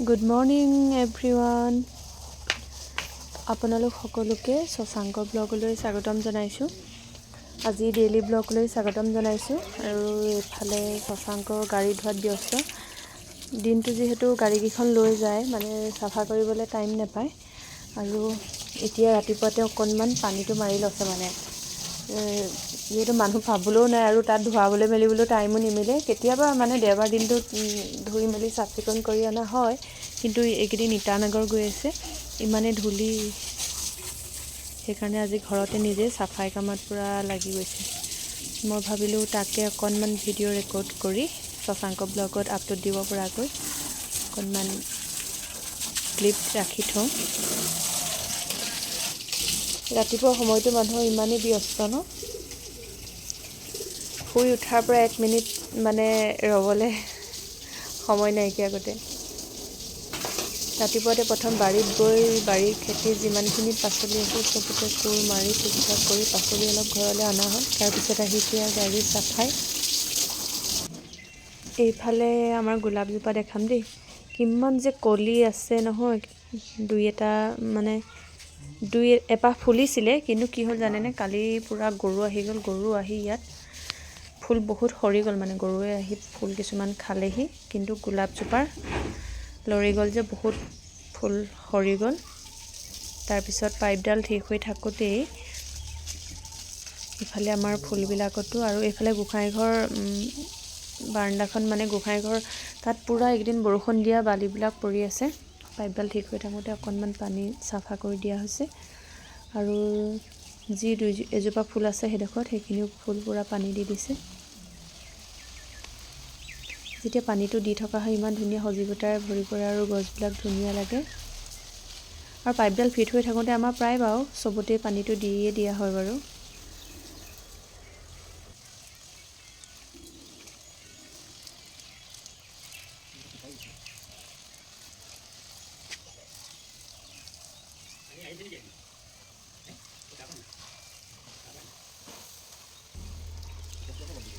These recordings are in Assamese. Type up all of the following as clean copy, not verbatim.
Good morning everyone. আপোনালোক সকলোকে শশাংকৰ ব্লগলৈ স্বাগতম জনাইছোঁ। আজি ডেইলি ব্লগলৈ স্বাগতম জনাইছোঁ আৰু এফালে শশাংকৰ গাড়ী ধোৱাত ব্যস্ত। দিনটো যেহেতু গাড়ীকেইখন লৈ যায় মানে চাফা কৰিবলৈ টাইম নাপায় আৰু এতিয়া ৰাতিপুৱাতে অকণমান পানীটো মাৰি লৈছে মানে যিহেতু মানুহ পাবলৈও নাই আৰু তাত ধোৱাবলৈ মেলিবলৈ টাইমো নিমিলে। কেতিয়াবা মানে দেওবাৰ দিনটোত ধুই মেলি চাফ চিকুণ কৰি অনা হয়, কিন্তু এইকেইদিন ইটানগৰ গৈ আছে, ইমানেই ধূলি, সেইকাৰণে আজি ঘৰতে নিজে চাফাই কামত পূৰা লাগি গৈছে। মই ভাবিলোঁ তাকে অকণমান ভিডিঅ' ৰেকৰ্ড কৰি শশাংক ব্লগত আপলোড দিব পৰাকৈ অকণমান ক্লিপ ৰাখি থওঁ। ৰাতিপুৱা সময়টো মানুহৰ ইমানেই ব্যস্ত ন, শুই উঠাৰ পৰা 1 মিনিট মানে ৰ'বলৈ সময় নাইকিয়া গোটেই। ৰাতিপুৱাতে প্ৰথম বাৰীত গৈ বাৰীৰ খেতিৰ যিমানখিনি পাচলি আছে চবতে কোৰ মাৰি ঠিক ঠাক কৰি পাচলি অলপ ঘৰলৈ অনা হয়। তাৰপিছত আহি এতিয়া গাড়ী চাফাই। এইফালে আমাৰ গোলাপজোপা দেখাম দেই, কিমান যে কলি আছে নহয়। দুই এপাহ ফুলিছিলে, কিন্তু কি হ'ল জানেনে, কালি পূৰা গৰু আহি গ'ল। গৰু আহি ইয়াত ফুল বহুত সৰি গ'ল, মানে গৰুৱে আহি ফুল কিছুমান খালেহি, কিন্তু গোলাপজোপাৰ লৰি গ'ল যে বহুত ফুল সৰি গ'ল। তাৰপিছত পাইপডাল ঠিক হৈ থাকোঁতেই ইফালে আমাৰ ফুলবিলাকতো আৰু এইফালে গোঁসাইঘৰ বাৰাণ্ডাখন, মানে গোঁসাইঘৰ তাত পূৰা এইকেইদিন বৰষুণ দিয়া বালিবিলাক পৰি আছে। পাইপডাল ঠিক হৈ থাকোঁতে অকণমান পানী চাফা কৰি দিয়া হৈছে আৰু যি এজোপা ফুল আছে সেইডোখৰত সেইখিনিও ফুল পূৰা পানী দি দিছে। যেতিয়া পানীটো দি থকা হয় ইমান ধুনীয়া সজীৱতাৰে ভৰি পৰে আৰু গছবিলাক ধুনীয়া লাগে। আৰু পাইপডাল ফিট হৈ থাকোঁতে আমাৰ প্ৰায় বাৰু চবতে পানীটো দিয়ে দিয়া হয় বাৰু।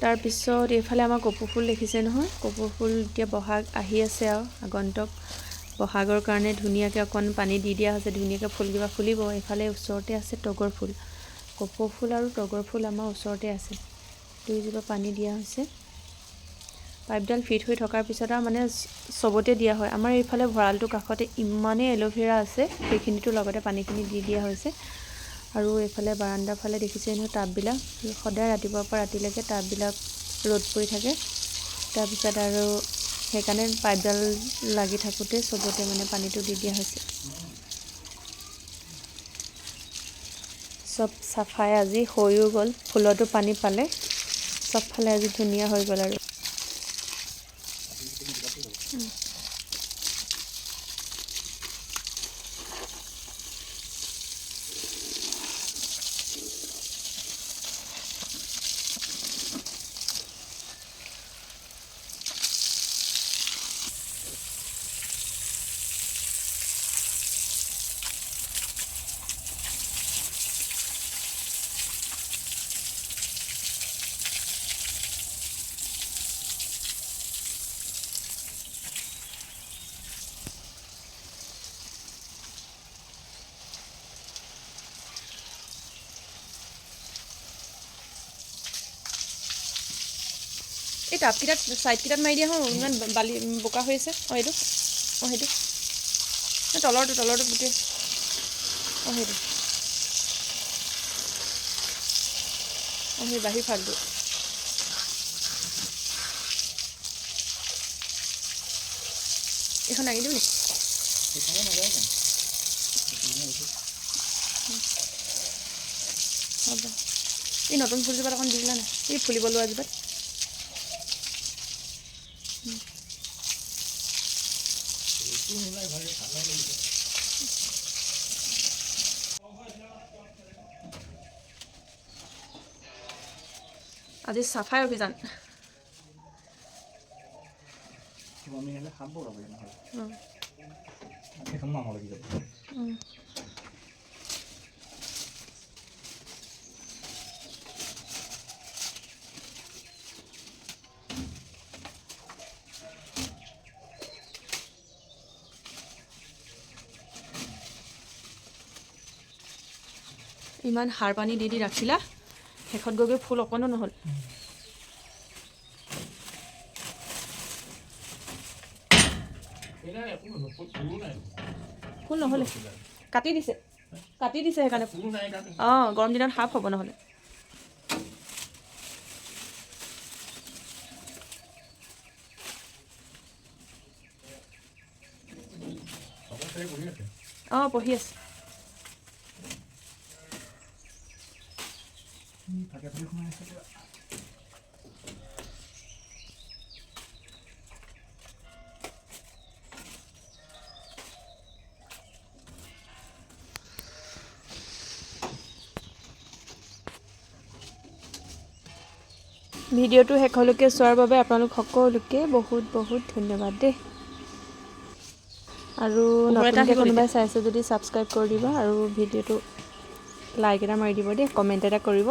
তাৰপিছত এইফালে আমাৰ কপৌ ফুল দেখিছে নহয়, কপৌ ফুল এতিয়া বহাগ আহি আছে আৰু আগন্তুক বহাগৰ কাৰণে ধুনীয়াকৈ অকণ পানী দি দিয়া হৈছে, ধুনীয়াকৈ ফুলকিবা ফুলিব। এইফালে ওচৰতে আছে তগৰ ফুল, কপৌ ফুল আৰু তগৰ ফুল আমাৰ ওচৰতে আছে, দুইজোপা পানী দিয়া হৈছে। পাইপডাল ফিট হৈ থকাৰ পিছত আৰু মানে চবতে দিয়া হয়। আমাৰ এইফালে ভঁৰালটোৰ কাষতে ইমানেই এল'ভেৰা আছে, সেইখিনিতো লগতে পানীখিনি দি দিয়া হৈছে। আৰু এইফালে বাৰাণ্ডাৰ ফালে দেখিছে নহয় টাববিলাক, সদায় ৰাতিপুৱাৰ পৰা ৰাতিলৈকে টাববিলাক ৰ'দ পৰি থাকে। তাৰপিছত আৰু সেইকাৰণে পাইপডাল লাগি থাকোঁতে চবতে মানে পানীটো দি দিয়া হৈছে। চব চাফাই আজি হৈও গ'ল, ফুলতো পানী পালে, চবফালে আজি ধুনীয়া হৈ গ'ল আৰু। এই টাবকেইটাত ছাইডকেইটাত মাৰি দিয়া হওঁ, ইমান বালি বোকা হৈ আছে। এইটো সেইটো তলৰটো গোটেই সেইটো সেই বাহিৰ ফালটো এইখন দাঙি দিওঁ নি? হ'ব। এই নতুন ফুলজোপাত অকণ দি দিলা নাই, এই ফুলিব লোৱা জোপাত। আজি চাফাই অভিযান। ইমান সাৰ পানী দি ৰাখিলা, শেষত গৈ ফুল অকণো নহ'ল। ফুল নহ'লে কাটি দিছে সেইকাৰণে। অঁ, গৰম দিনত সাপ হ'ব নহ'লে। অঁ, পঢ়ি আছে। ভিডিঅ'টো শেষলৈকে চোৱাৰ বাবে আপোনালোক সকলোকে বহুত বহুত ধন্যবাদ দেই। আৰু নতুনকৈ কোনোবাই চাইছে যদি ছাবস্ক্ৰাইব কৰি দিব আৰু ভিডিঅ'টো লাইক এটা মাৰি দিব দেই, কমেণ্ট এটা কৰিব।